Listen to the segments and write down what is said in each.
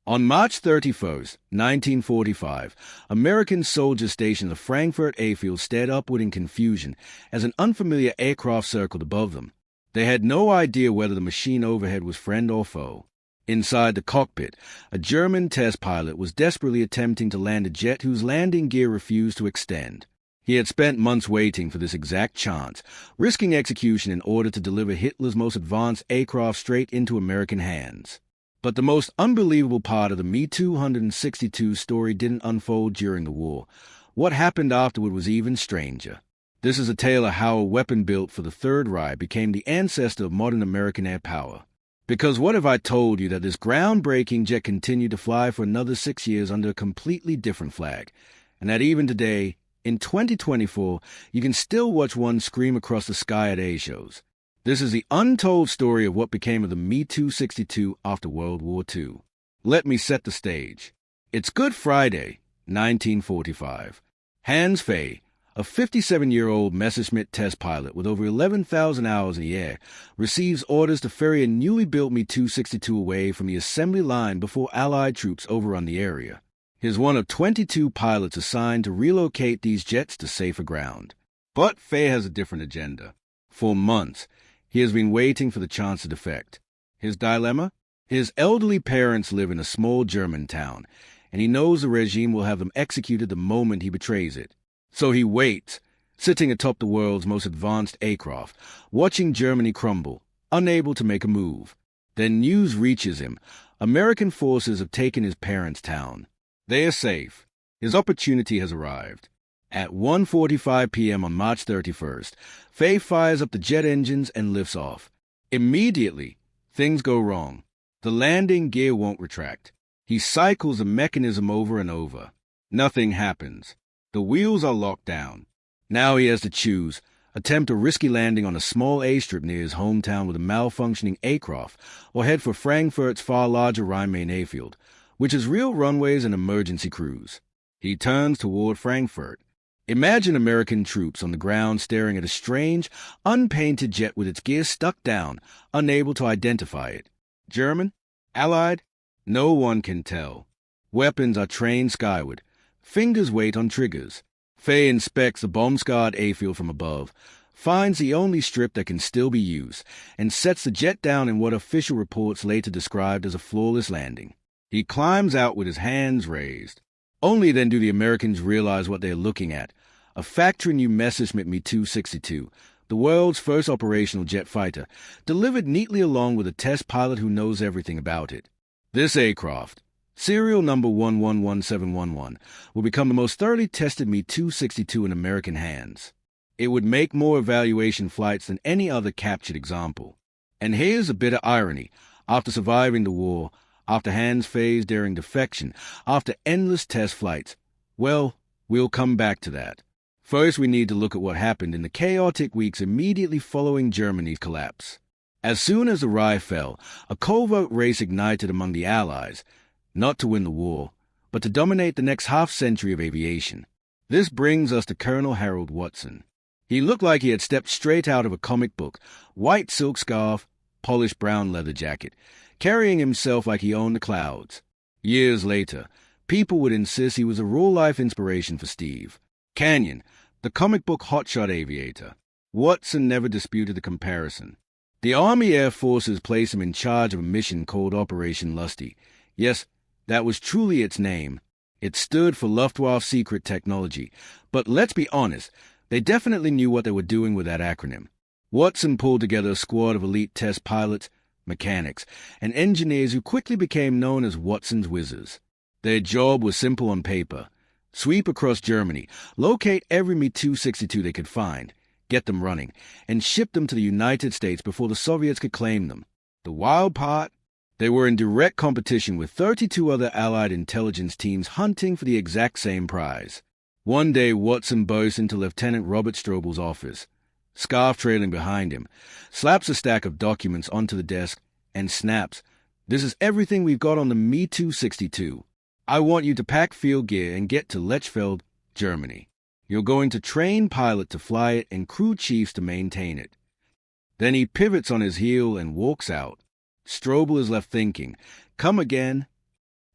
On March 31st, 1945, American soldiers stationed at the Frankfurt airfield stared upward in confusion as an unfamiliar aircraft circled above them. They had no idea whether the machine overhead was friend or foe. Inside the cockpit, a German test pilot was desperately attempting to land a jet whose landing gear refused to extend. He had spent months waiting for this exact chance, risking execution in order to deliver Hitler's most advanced aircraft straight into American hands. But the most unbelievable part of the Me-262 story didn't unfold during the war. What happened afterward was even stranger. This is a tale of how a weapon built for the Third Reich became the ancestor of modern American air power. Because what if I told you that this groundbreaking jet continued to fly for another 6 years under a completely different flag, and that even today, in 2024, you can still watch one scream across the sky at air shows? This is the untold story of what became of the Me-262 after World War II. Let me set the stage. It's Good Friday, 1945. Hans Fay, a 57-year-old Messerschmitt test pilot with over 11,000 hours in the air, receives orders to ferry a newly built Me-262 away from the assembly line before Allied troops overrun the area. He is one of 22 pilots assigned to relocate these jets to safer ground. But Fay has a different agenda. For months, he has been waiting for the chance to defect. His dilemma? His elderly parents live in a small German town, and he knows the regime will have them executed the moment he betrays it. So he waits, sitting atop the world's most advanced aircraft, watching Germany crumble, unable to make a move. Then news reaches him. American forces have taken his parents' town. They are safe. His opportunity has arrived. At 1:45 p.m. on March 31st, Fay fires up the jet engines and lifts off. Immediately, things go wrong. The landing gear won't retract. He cycles the mechanism over and over. Nothing happens. The wheels are locked down. Now he has to choose: attempt a risky landing on a small airstrip near his hometown with a malfunctioning aircraft, or head for Frankfurt's far larger Rhein-Main airfield, which has real runways and emergency crews. He turns toward Frankfurt. Imagine American troops on the ground staring at a strange, unpainted jet with its gear stuck down, unable to identify it. German? Allied? No one can tell. Weapons are trained skyward. Fingers wait on triggers. Fay inspects the bomb-scarred airfield from above, finds the only strip that can still be used, and sets the jet down in what official reports later described as a flawless landing. He climbs out with his hands raised. Only then do the Americans realize what they are looking at: a factory-new Messerschmitt Me 262, the world's first operational jet fighter, delivered neatly along with a test pilot who knows everything about it. This aircraft, serial number 111711, will become the most thoroughly tested Me 262 in American hands. It would make more evaluation flights than any other captured example. And here's a bit of irony. After surviving the war, after Hans Fay's daring defection, after endless test flights, well, we'll come back to that. First, we need to look at what happened in the chaotic weeks immediately following Germany's collapse. As soon as the Reich fell, a covert race ignited among the Allies, not to win the war, but to dominate the next half-century of aviation. This brings us to Colonel Harold Watson. He looked like he had stepped straight out of a comic book: white silk scarf, polished brown leather jacket, carrying himself like he owned the clouds. Years later, people would insist he was a real-life inspiration for Steve Canyon, the comic book hotshot aviator. Watson never disputed the comparison. The Army Air Forces placed him in charge of a mission called Operation LUSTY. Yes, that was truly its name. It stood for Luftwaffe Secret Technology. But let's be honest, they definitely knew what they were doing with that acronym. Watson pulled together a squad of elite test pilots, mechanics, and engineers who quickly became known as Watson's Whizzers. Their job was simple on paper: sweep across Germany, locate every Me-262 they could find, get them running, and ship them to the United States before the Soviets could claim them. The wild part? They were in direct competition with 32 other Allied intelligence teams hunting for the exact same prize. One day, Watson bursts into Lieutenant Robert Strobel's office, scarf trailing behind him, slaps a stack of documents onto the desk, and snaps, "This is everything we've got on the Me-262. I want you to pack field gear and get to Lechfeld, Germany. You're going to train pilot to fly it and crew chiefs to maintain it." Then he pivots on his heel and walks out. Strobel is left thinking, "Come again?"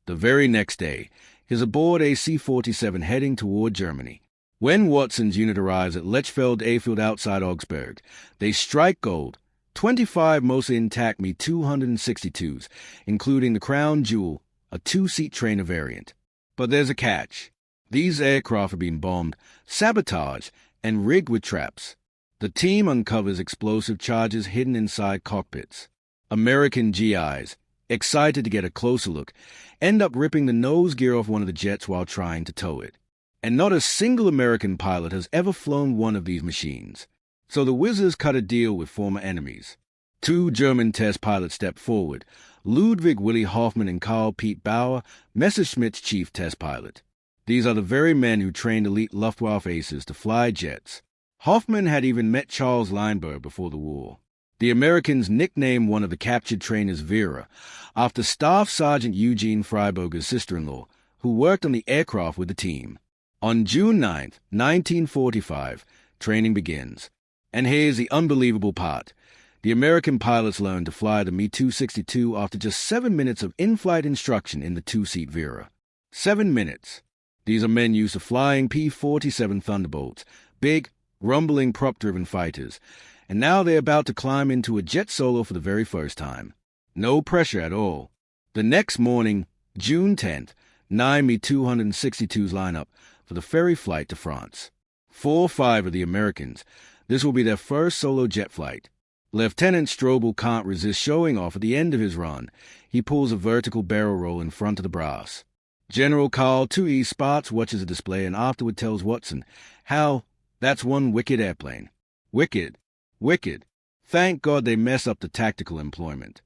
The very next day, he's aboard a C-47 heading toward Germany. When Watson's unit arrives at Lechfeld Airfield outside Augsburg, they strike gold, 25 mostly intact Me-262s, including the crown jewel, a two-seat trainer variant. But there's a catch. These aircraft are being bombed, sabotaged, and rigged with traps. The team uncovers explosive charges hidden inside cockpits. American GIs, excited to get a closer look, end up ripping the nose gear off one of the jets while trying to tow it. And not a single American pilot has ever flown one of these machines. So the Whizzers cut a deal with former enemies. Two German test pilots stepped forward, Ludwig Willy Hoffmann and Karl Pete Bauer, Messerschmitt's chief test pilot. These are the very men who trained elite Luftwaffe aces to fly jets. Hoffmann had even met Charles Lindbergh before the war. The Americans nicknamed one of the captured trainers Vera, after Staff Sergeant Eugene Freiberger's sister-in-law, who worked on the aircraft with the team. On June 9, 1945, training begins. And here's the unbelievable part. The American pilots learned to fly the Me-262 after just 7 minutes of in-flight instruction in the two-seat Vera. 7 minutes. These are men used to flying P-47 Thunderbolts, big, rumbling prop-driven fighters, and now they're about to climb into a jet solo for the very first time. No pressure at all. The next morning, June 10th, 9 Me-262s line up for the ferry flight to France. 4 or 5 of the Americans. This will be their first solo jet flight. Lieutenant Strobel can't resist showing off at the end of his run. He pulls a vertical barrel roll in front of the brass. General Carl 2E Sparks watches the display and afterward tells Watson, "Hal, that's one wicked airplane." Wicked. Wicked. Thank God they mess up the tactical employment.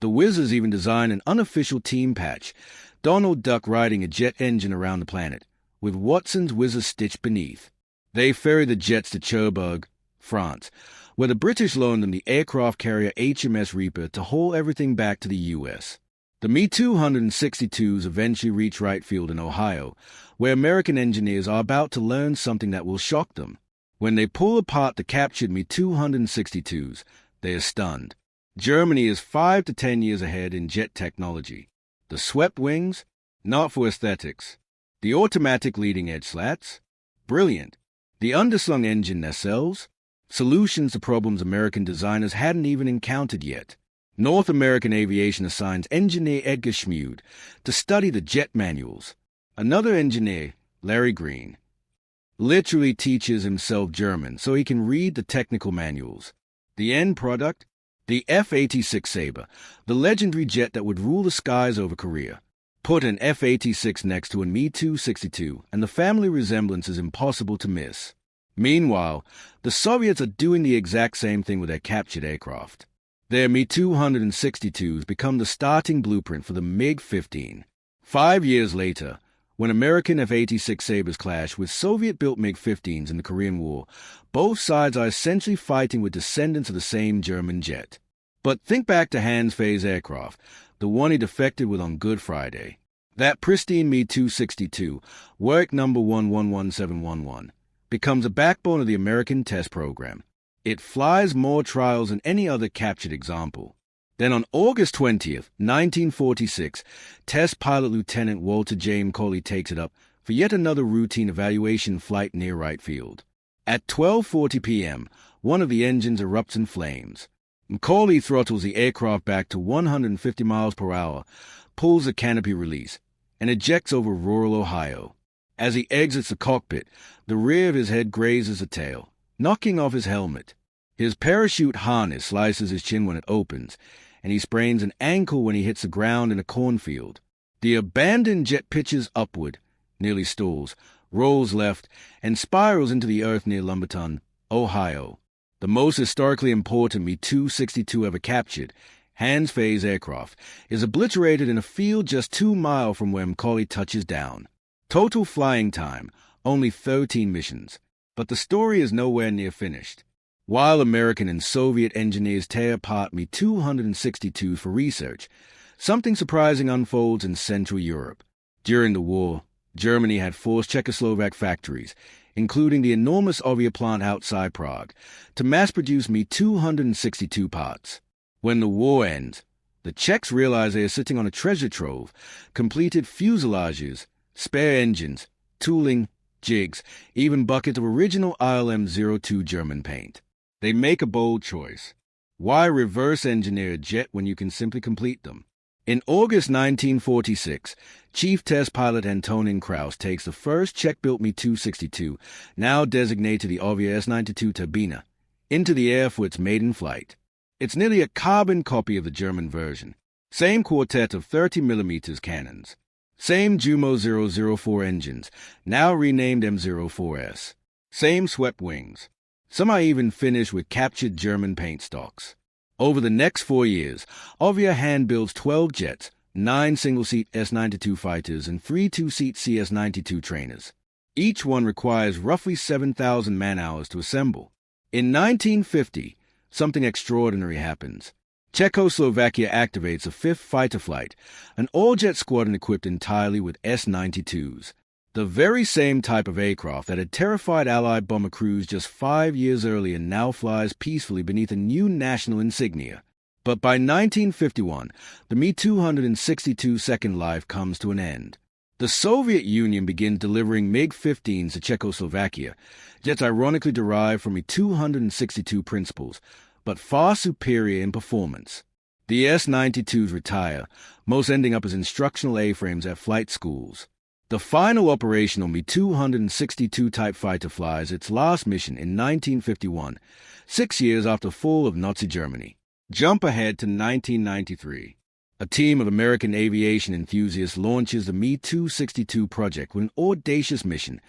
The Whizzers even design an unofficial team patch, Donald Duck riding a jet engine around the planet, with Watson's Whizzers stitched beneath. They ferry the jets to Cherbourg, France, where the British loaned them the aircraft carrier HMS Reaper to haul everything back to the U.S. The Me-262s eventually reach Wright Field in Ohio, where American engineers are about to learn something that will shock them. When they pull apart the captured Me-262s, they are stunned. Germany is 5 to 10 years ahead in jet technology. The swept wings? Not for aesthetics. The automatic leading-edge slats? Brilliant. The underslung engine nacelles? Solutions to problems American designers hadn't even encountered yet. North American Aviation assigns engineer Edgar Schmude to study the jet manuals. Another engineer, Larry Green, literally teaches himself German so he can read the technical manuals. The end product? The F-86 Sabre, the legendary jet that would rule the skies over Korea. Put an F-86 next to a Me-262, and the family resemblance is impossible to miss. Meanwhile, the Soviets are doing the exact same thing with their captured aircraft. Their Me-262s become the starting blueprint for the MiG-15. 5 years later, when American F-86 Sabres clash with Soviet-built MiG-15s in the Korean War, both sides are essentially fighting with descendants of the same German jet. But think back to Hans Fay's aircraft, the one he defected with on Good Friday. That pristine Me-262, work number 111711, becomes a backbone of the American test program. It flies more trials than any other captured example. Then on August 20th, 1946, Test Pilot Lieutenant Walter J. McCauley takes it up for yet another routine evaluation flight near Wright Field. At 12:40 p.m., one of the engines erupts in flames. McCauley throttles the aircraft back to 150 miles per hour, pulls the canopy release, and ejects over rural Ohio. As he exits the cockpit, the rear of his head grazes the tail, knocking off his helmet. His parachute harness slices his chin when it opens, and he sprains an ankle when he hits the ground in a cornfield. The abandoned jet pitches upward, nearly stalls, rolls left, and spirals into the earth near Lumberton, Ohio. The most historically important Me-262 ever captured, Hans Fay's aircraft, is obliterated in a field just 2 miles from where McCauley touches down. Total flying time, only 13 missions. But the story is nowhere near finished. While American and Soviet engineers tear apart Me-262s for research, something surprising unfolds in Central Europe. During the war, Germany had forced Czechoslovak factories, including the enormous Ovia plant outside Prague, to mass-produce Me-262 parts. When the war ends, The Czechs realize they are sitting on a treasure trove, completed fuselages, spare engines, tooling, jigs, even buckets of original ILM-02 German paint. They make a bold choice. Why reverse engineer a jet when you can simply complete them? In August 1946, Chief Test Pilot Antonin Kraus takes the first Czech-built Me-262, now designated the Ovia S-92 Turbina, into the air for its maiden flight. It's nearly a carbon copy of the German version. Same quartet of 30mm cannons. Same Jumo 004 engines, now renamed M04S. Same swept wings. Some are even finished with captured German paint stocks. Over the next 4 years, Ovia hand-builds 12 jets, 9 single-seat S-92 fighters, and 3 two-seat CS-92 trainers. Each one requires roughly 7,000 man-hours to assemble. In 1950, something extraordinary happens. Czechoslovakia activates a 5th fighter flight, an all-jet squadron equipped entirely with S-92s. The very same type of aircraft that had terrified Allied bomber crews just 5 years earlier now flies peacefully beneath a new national insignia. But by 1951, the Me-262's second life comes to an end. The Soviet Union begins delivering MiG-15s to Czechoslovakia, jets ironically derived from Me-262 principles, but far superior in performance. The S-92s retire, most ending up as instructional A-frames at flight schools. The final operational Me-262 type fighter flies its last mission in 1951, 6 years after the fall of Nazi Germany. Jump ahead to 1993. A team of American aviation enthusiasts launches the Me-262 project with an audacious mission: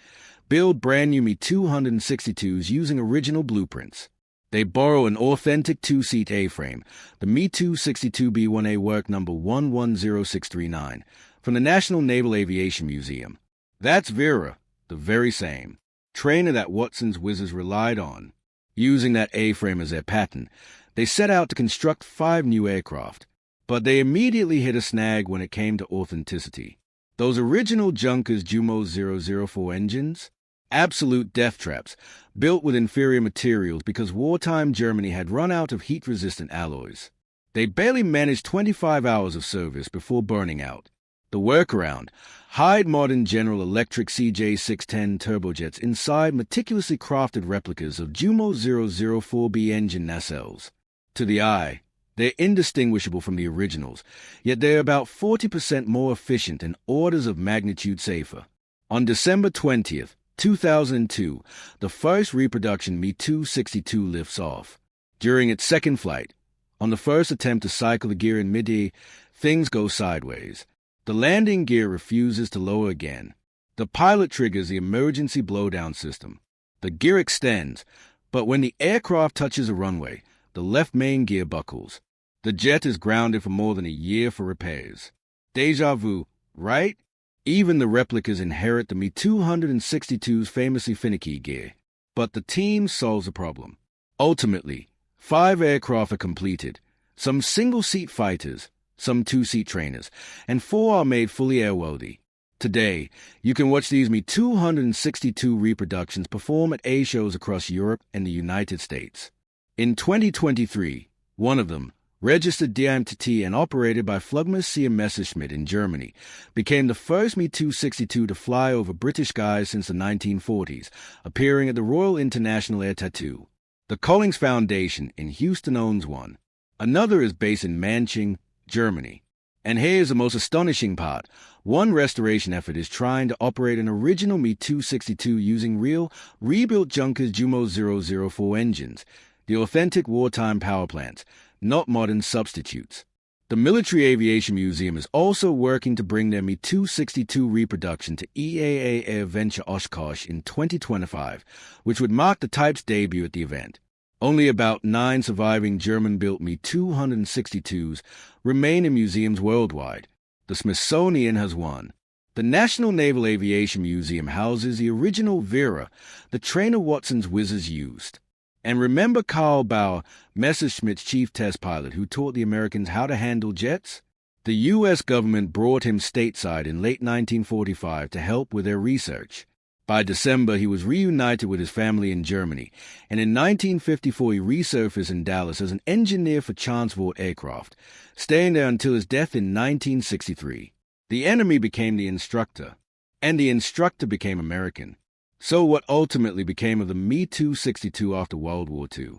build brand new Me-262s using original blueprints. They borrow an authentic two-seat A-frame, the Me-262B1A work number 110639, from the National Naval Aviation Museum. That's Vera, the very same trainer that Watson's Whizzers relied on. Using that A-frame as their pattern, they set out to construct 5 new aircraft. But they immediately hit a snag when it came to authenticity. Those original Junkers Jumo 004 engines? Absolute death traps, built with inferior materials because wartime Germany had run out of heat-resistant alloys. They barely managed 25 hours of service before burning out. The workaround: hide modern General Electric CJ610 turbojets inside meticulously crafted replicas of Jumo 004B engine nacelles. To the eye, they're indistinguishable from the originals, yet they're about 40% more efficient and orders of magnitude safer. On December 20th, 2002, the first reproduction Me-262 lifts off. During its second flight, on the first attempt to cycle the gear in mid-air, things go sideways. The landing gear refuses to lower again. The pilot triggers the emergency blowdown system. The gear extends, but when the aircraft touches a runway, the left main gear buckles. The jet is grounded for more than a year for repairs. Deja vu, right? Even the replicas inherit the Me-262's famously finicky gear. But the team solves the problem. Ultimately, 5 aircraft are completed, some single-seat fighters, some two-seat trainers, and 4 are made fully airworthy. Today, you can watch these Me-262 reproductions perform at A shows across Europe and the United States. In 2023, one of them, registered DMTT and operated by Flugmeister Messerschmitt in Germany, became the first Me-262 to fly over British skies since the 1940s, appearing at the Royal International Air Tattoo. The Collings Foundation in Houston owns one. Another is based in Manching, Germany. And here's the most astonishing part. One restoration effort is trying to operate an original Me-262 using real, rebuilt Junkers Jumo 004 engines, the authentic wartime power plants, not modern substitutes. The Military Aviation Museum is also working to bring their Me-262 reproduction to EAA Air Venture Oshkosh in 2025, which would mark the type's debut at the event. Only about 9 surviving German-built Me-262s remain in museums worldwide. The Smithsonian has one. The National Naval Aviation Museum houses the original Vera, the trainer Watson's Whizzers used. And remember Karl Bauer, Messerschmitt's chief test pilot who taught the Americans how to handle jets? The U.S. government brought him stateside in late 1945 to help with their research. By December, he was reunited with his family in Germany, and in 1954 he resurfaced in Dallas as an engineer for transport aircraft, staying there until his death in 1963. The enemy became the instructor, and the instructor became American. So what ultimately became of the Me-262 after World War II?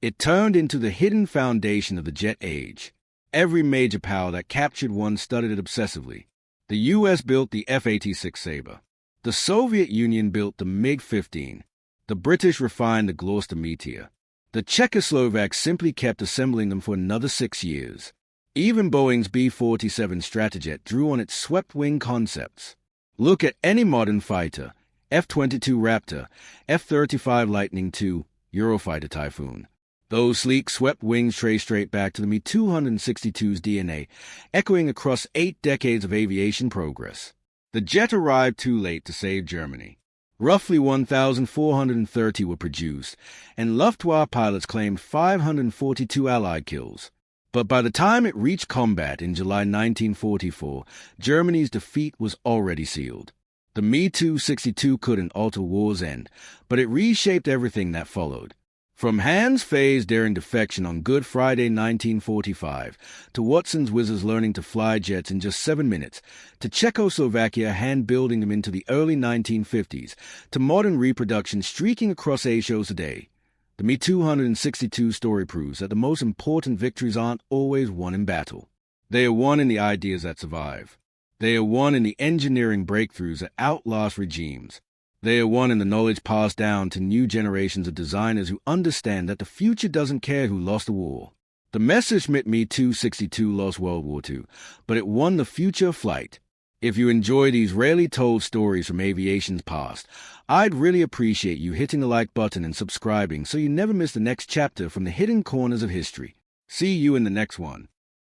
It turned into the hidden foundation of the jet age. Every major power that captured one studied it obsessively. The U.S. built the F-86 Sabre. The Soviet Union built the MiG-15. The British refined the Gloucester Meteor. The Czechoslovaks simply kept assembling them for another 6 years. Even Boeing's B-47 Stratojet drew on its swept-wing concepts. Look at any modern fighter: F-22 Raptor, F-35 Lightning II, Eurofighter Typhoon. Those sleek, swept wings trace straight back to the Me-262's DNA, echoing across 8 decades of aviation progress. The jet arrived too late to save Germany. Roughly 1,430 were produced, and Luftwaffe pilots claimed 542 Allied kills. But by the time it reached combat in July 1944, Germany's defeat was already sealed. The Me-262 couldn't alter war's end, but it reshaped everything that followed. From Hans Fay's daring defection on Good Friday 1945, to Watson's Whizzers learning to fly jets in just 7 minutes, to Czechoslovakia hand-building them into the early 1950s, to modern reproductions streaking across air shows today, the Me-262 story proves that the most important victories aren't always won in battle. They are won in the ideas that survive. They are won in the engineering breakthroughs that outlast regimes. They are won in the knowledge passed down to new generations of designers who understand that the future doesn't care who lost the war. The Messerschmitt Me 262 lost World War II, but it won the future of flight. If you enjoy these rarely told stories from aviation's past, I'd really appreciate you hitting the like button and subscribing so you never miss the next chapter from the hidden corners of history. See you in the next one.